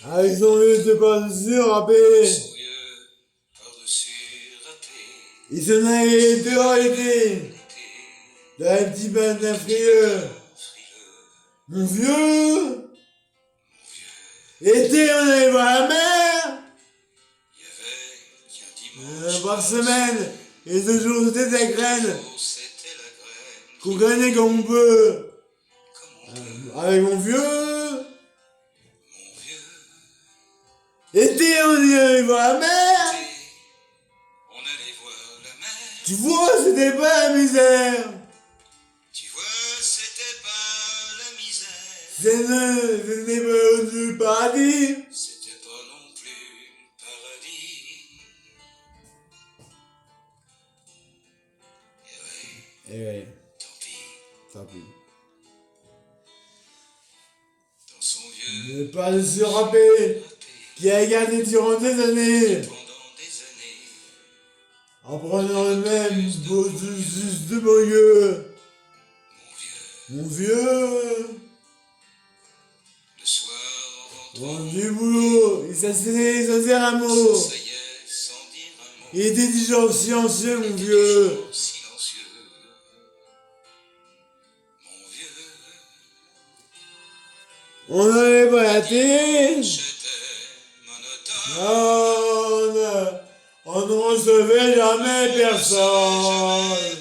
Avec son vieux de par-dessus râpé. Il se naillait dehors l'été. Dans un petit matin frileux. Mon vieux. L'été, on allait voir la mer. Par semaine. Et 2 jours, c'était la graine. Qu'on gagnait comme on peut. Avec mon vieux. L'été, on y allait voir la mer. Tu vois, c'était pas la misère. C'était pas du paradis. Eh ouais, tant pis. Ne pas de se rappeler qui a gardé durant des années. En prenant le même beau juste de mon vieux. Mon vieux. Rendu du boulot, il s'asseyait sans dire un mot. Il était toujours silencieux, mon vieux. On n'avait pas la télé. On ne recevait jamais personne.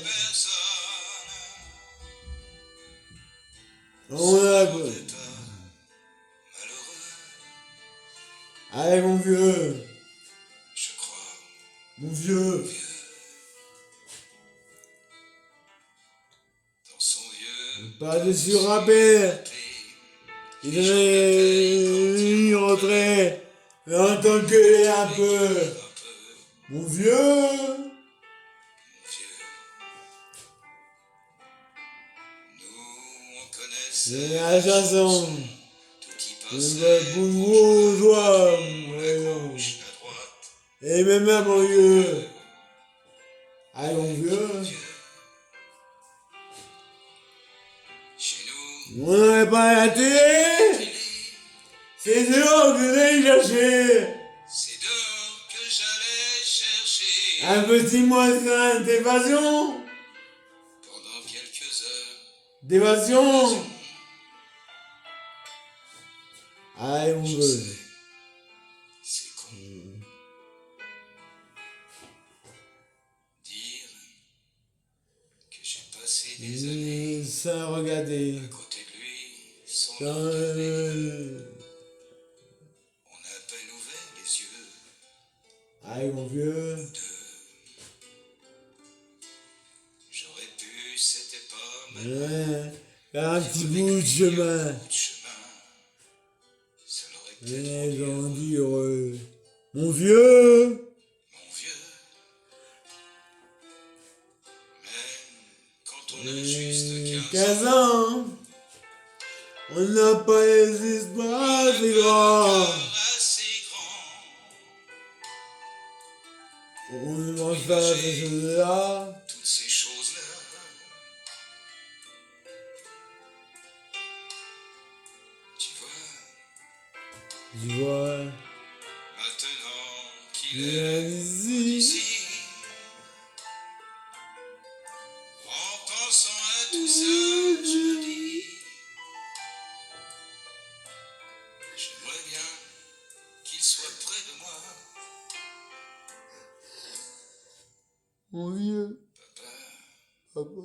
On a... Allez, mon vieux. Mon vieux. Pas de surrapé. Il rentrait. En tant que un peu. Mon vieux. C'est la chanson. Le bourgeois. Et même à mon vieux. Ah, mon vieux. On n'avait pas la télé. C'est dehors que j'allais chercher. Un petit moyen d'évasion. D'évasion. Allez, mon vieux. Sans regarder. Allez, mon vieux. Ouais, un petit bout de chemin. Les gens heureux. Mon vieux. 15 ans. On n'a pas les espoirs assez grands. On ne mange pas ces choses-là. Tu vois, il est ici. En pensant à tout ça, je me dis, j'aimerais bien qu'il soit près de moi. Mon vieux. Papa. Papa.